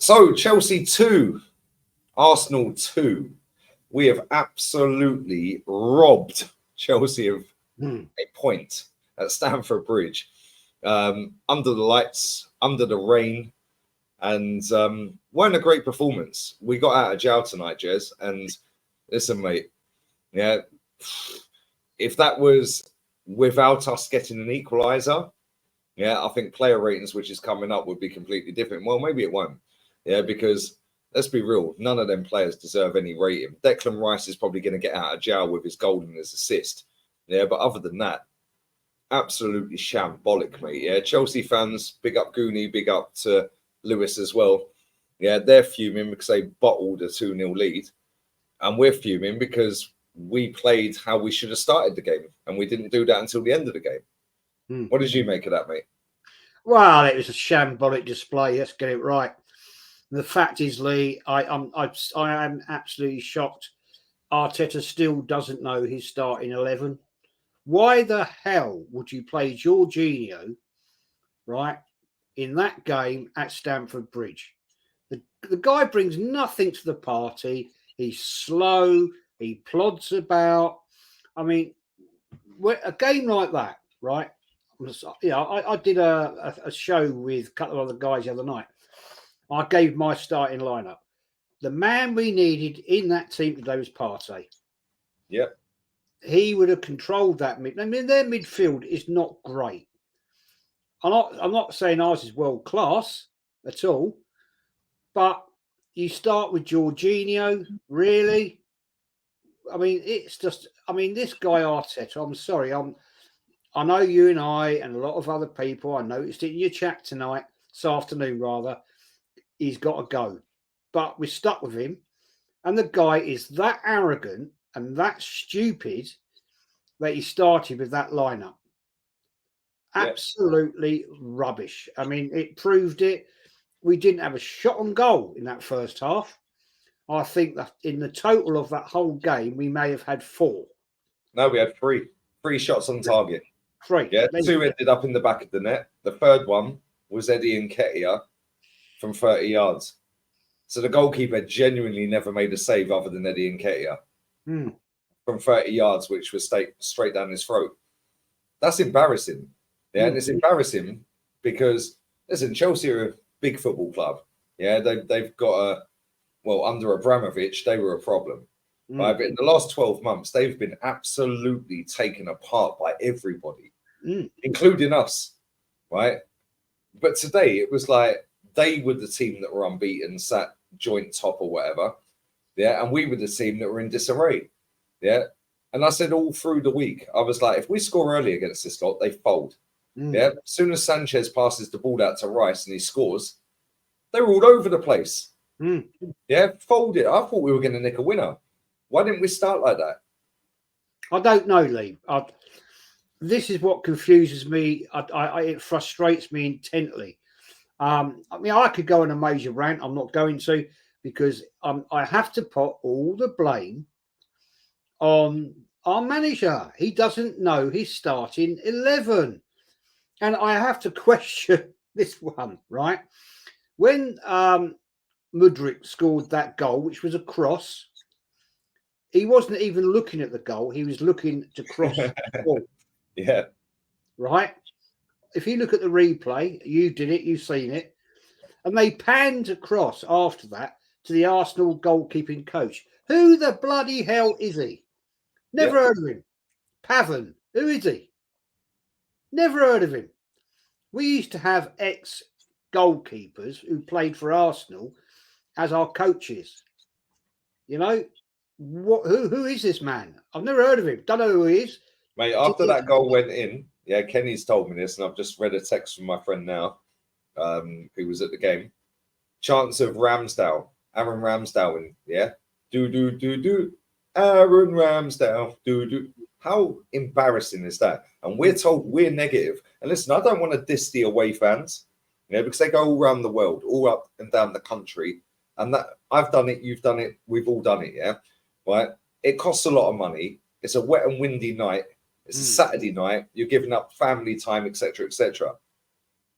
So Chelsea 2, Arsenal 2. We have absolutely robbed Chelsea of a point at Stamford Bridge. Under the lights, under the rain, and weren't a great performance. We got out of jail tonight, Jez, and listen, mate, yeah, if that was without us getting an equaliser, yeah, I think player ratings, which is coming up, would be completely different. Well, maybe it won't, yeah, because let's be real, none of them players deserve any rating. Declan Rice is probably going to get out of jail with his goal and his assist, yeah, but other than that, absolutely shambolic, mate. Yeah, Chelsea fans, big up Goonie, big up to Lewis as well. Yeah, they're fuming because they bottled a 2-0 lead. And we're fuming because we played how we should have started the game. And we didn't do that until the end of the game. What did you make of that, mate? Well, it was a shambolic display. Let's get it right. The fact is, Lee, I am absolutely shocked. Arteta still doesn't know his starting 11. Why the hell would you play Jorginho, right, in that game at Stamford Bridge? The guy brings nothing to the party. He's slow. He plods about. I mean, a game like that, right? I did a show with a couple of other guys the other night. I gave my starting lineup. The man we needed in that team today was Partey. Yep. He would have controlled that mid. I mean, their midfield is not great. I'm not saying ours is world class at all, but you start with Jorginho, really. I mean, it's just. I mean, this guy Arteta. I'm sorry. I know you and I and a lot of other people. I noticed it in your chat tonight, this afternoon rather. He's got to go, but we're stuck with him, and the guy is that arrogant and that stupid that he started with that lineup. Absolutely rubbish. I mean, it proved it. We didn't have a shot on goal in that first half. I think that in the total of that whole game, we may have had 4. No, we had 3. 3 shots on target. 3. Yeah, 2 ended up in the back of the net. The third one was Eddie Nketiah from 30 yards. So the goalkeeper genuinely never made a save other than Eddie Nketiah from 30 yards, which was straight down his throat. That's embarrassing. Yeah, and it's embarrassing because, listen, Chelsea are a big football club. Yeah, they've got under Abramovich, they were a problem. Right? But in the last 12 months, they've been absolutely taken apart by everybody, including us, right? But today, it was like they were the team that were unbeaten, sat joint top or whatever, yeah, and we were the team that were in disarray, yeah. And I said all through the week, I was like, if we score early against this lot, they fold. Yeah, as soon as Sanchez passes the ball out to Rice and he scores, they were all over the place. Yeah, fold it. I thought we were going to nick a winner. Why didn't we start like that? I don't know, Lee. This is what confuses me. It frustrates me intently. I mean, I could go on a major rant. I'm not going to, because I have to put all the blame on our manager. He doesn't know his starting 11. And I have to question this one, right? When Mudryk scored that goal, which was a cross, he wasn't even looking at the goal. He was looking to cross the ball. Yeah. Right? If you look at the replay, you did it, you've seen it. And they panned across after that to the Arsenal goalkeeping coach. Who the bloody hell is he? Never heard of him. Pavan. Who is he? Never heard of him. We used to have ex-goalkeepers who played for Arsenal as our coaches. You know, who is this man? I've never heard of him. Don't know who he is. Mate, after that goal went in, yeah, Kenny's told me this, and I've just read a text from my friend now, who was at the game. Chance of Aaron Ramsdale, and yeah, do, Aaron Ramsdale, do. How embarrassing is that? And we're told we're negative. And listen, I don't want to diss the away fans, you know, because they go all around the world, all up and down the country. And that I've done it, you've done it, we've all done it, yeah, right? It costs a lot of money. It's a wet and windy night. It's a Saturday night. You're giving up family time, etc., etc.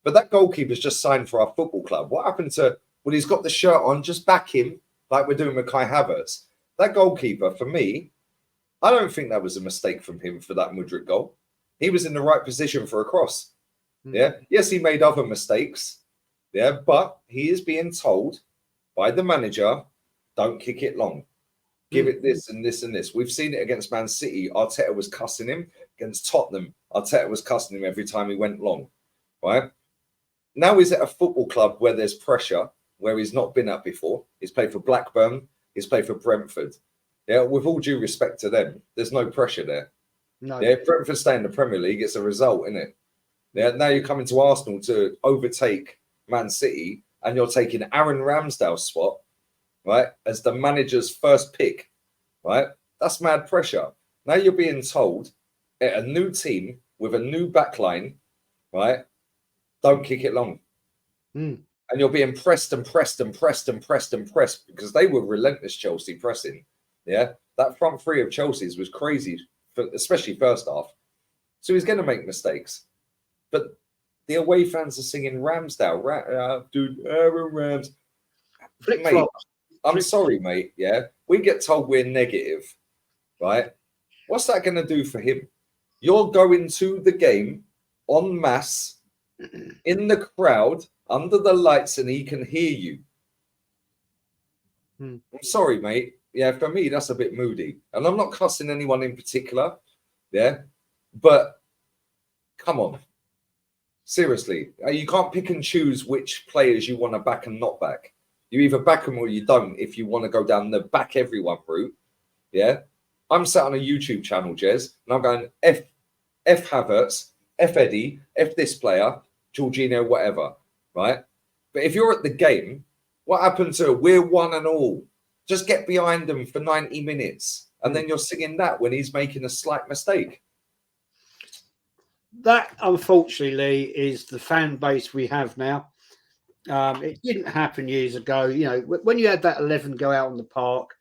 But that goalkeeper's just signed for our football club. What happened to Well, he's got the shirt on. Just back him like we're doing with Kai Havertz. That goalkeeper, for me, I don't think that was a mistake from him for that Mudryk goal. He was in the right position for a cross. Yeah. Yes, he made other mistakes. Yeah, but he is being told by the manager, don't kick it long. Give it this and this and this. We've seen it against Man City. Arteta was cussing him. Against Tottenham, Arteta was cussing him every time he went long. Right? Now he's at a football club where there's pressure, where he's not been at before. He's played for Blackburn. He's played for Brentford. Yeah, with all due respect to them, there's no pressure there. No. Yeah, if Brentford stay in the Premier League, it's a result, isn't it? Yeah, now you're coming to Arsenal to overtake Man City, and you're taking Aaron Ramsdale's spot, right, as the manager's first pick, right? That's mad pressure. Now you're being told at a new team with a new backline, right, don't kick it long. And you're being pressed and pressed and pressed and pressed and pressed because they were relentless, Chelsea pressing. Yeah, that front three of Chelsea's was crazy, especially first half. So he's going to make mistakes. But the away fans are singing Ramsdale, dude, Aaron Rams. Mate, I'm sorry, mate. Yeah, we get told we're negative, right? What's that going to do for him? You're going to the game en masse in the crowd under the lights, and he can hear you. I'm sorry, mate. Yeah, for me, that's a bit moody. And I'm not cussing anyone in particular. Yeah, but come on. Seriously, you can't pick and choose which players you want to back and not back. You either back them or you don't if you want to go down the back everyone route. Yeah. I'm sat on a YouTube channel, Jez, and I'm going F Havertz, F Eddie, F this player, Jorginho, whatever. Right? But if you're at the game, what happened to we're one and all? Just get behind them for 90 minutes. And then you're singing that when he's making a slight mistake. That, unfortunately, is the fan base we have now. It didn't happen years ago. You know, when you had that 11 go out on the park,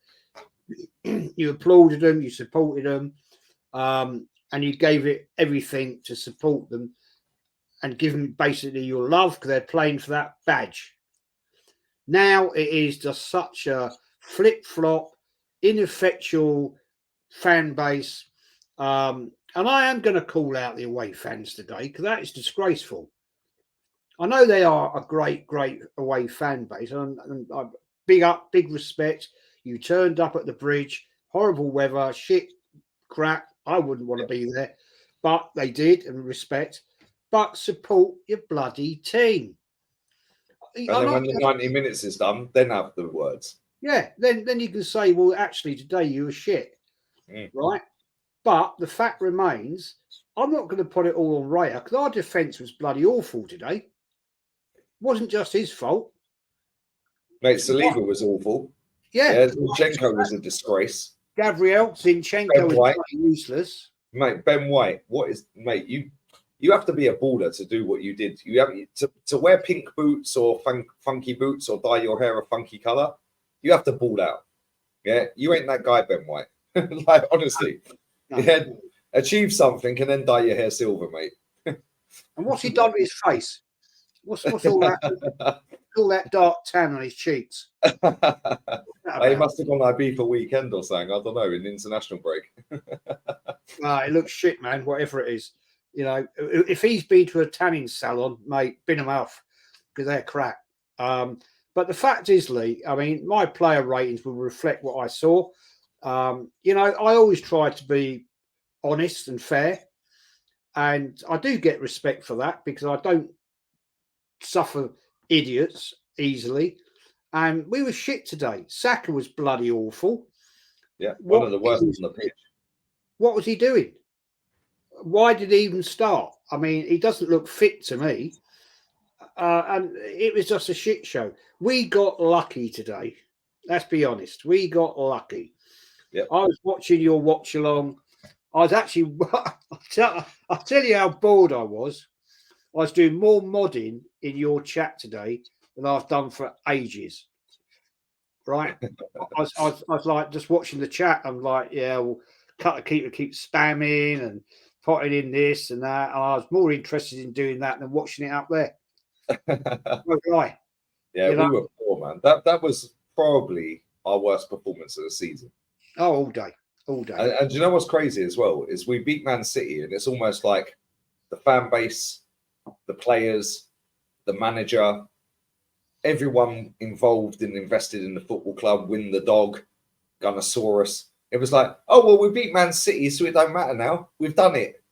you applauded them, you supported them, and you gave it everything to support them and give them basically your love because they're playing for that badge. Now it is just such a flip-flop, ineffectual fan base. And I am going to call out the away fans today because that is disgraceful. I know they are a great, great away fan base, and big respect. You turned up at the bridge, horrible weather, shit, crap. I wouldn't want to be there, but they did, and respect. But support your bloody team. And then when the 90 minutes is done, then have the words. Yeah, then you can say, well, actually, today you were shit, right? But the fact remains, I'm not going to put it all on Raya because our defence was bloody awful today. It wasn't just his fault. Mate, Saliba was awful. Yeah, Zinchenko was a disgrace. Gabriel Zinchenko was useless. Mate, Ben White, mate? You have to be a baller to do what you did. You have to wear pink boots or funky boots or dye your hair a funky color. You have to ball out. Yeah, you ain't that guy, Ben White. Like honestly, yeah, achieve something and then dye your hair silver, mate. And what's he done with his face? What's all that dark tan on his cheeks? He must have gone Ibiza weekend or something. I don't know, in international break. It looks shit, man. Whatever it is, you know, if he's been to a tanning salon, mate, bin him off because they're crap. But the fact is, Lee, I mean, my player ratings will reflect what I saw. You know, I always try to be honest and fair, and I do get respect for that because I don't suffer idiots easily. And we were shit today. Saka was bloody awful. Yeah, one of the worst on the pitch. What was he doing? Why did he even start? I mean, he doesn't look fit to me. And it was just a shit show. We got lucky today. Let's be honest. We got lucky. Yep. I was watching your watch along. I was actually, I'll tell you how bored I was. I was doing more modding in your chat today than I've done for ages. Right? I was like just watching the chat. I'm like, yeah, well, keep spamming and putting in this and that. And I was more interested in doing that than watching it up there. Yeah, we were sure, man. That was probably our worst performance of the season. Oh, all day, all day. And do you know what's crazy as well is we beat Man City, and it's almost like the fan base, the players, the manager, everyone involved and invested in the football club, Win the Dog, Gunnosaurus. It was like, oh, well, we beat Man City, so it don't matter now. We've done it.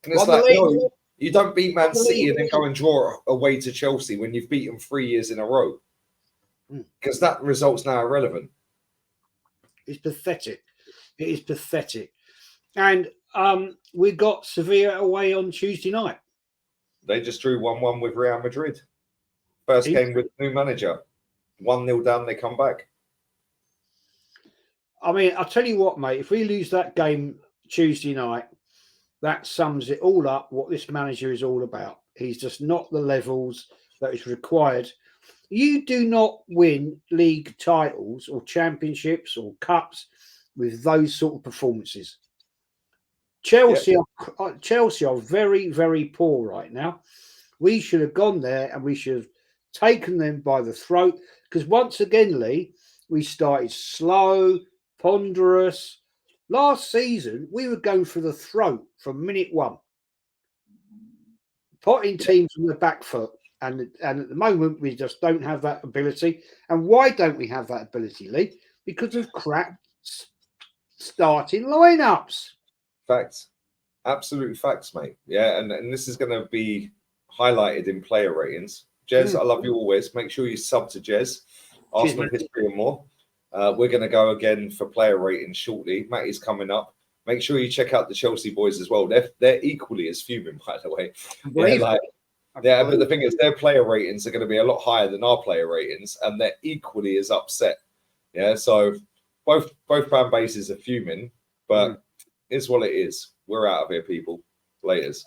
And it's like, no, you don't beat Man City and then go and draw away to Chelsea when you've beaten 3 years in a row. Because that result's now irrelevant. It's pathetic. It is pathetic. And we got Sevilla away on Tuesday night. They just drew 1-1 with Real Madrid. First game with new manager. 1-0 down, they come back. I mean, I'll tell you what, mate, if we lose that game Tuesday night, that sums it all up, what this manager is all about. He's just not the levels that is required. You do not win league titles or championships or cups with those sort of performances. Chelsea are very, very poor right now. We should have gone there and we should have taken them by the throat, because once again, Lee, we started slow, ponderous. Last season, we were going for the throat from minute one, potting teams from the back foot. And at the moment, we just don't have that ability. And why don't we have that ability, Lee? Because of crap starting lineups. Facts. Absolute facts, mate. Yeah, and this is going to be highlighted in player ratings. Jez, I love you always. Make sure you sub to Jez. Arsenal history and more. We're going to go again for player ratings shortly. Matty's coming up. Make sure you check out the Chelsea boys as well. They're equally as fuming, by the way. Yeah, but the thing is, their player ratings are going to be a lot higher than our player ratings, and they're equally as upset. Yeah, so both fan bases are fuming, but it's what it is. We're out of here, people. Laters.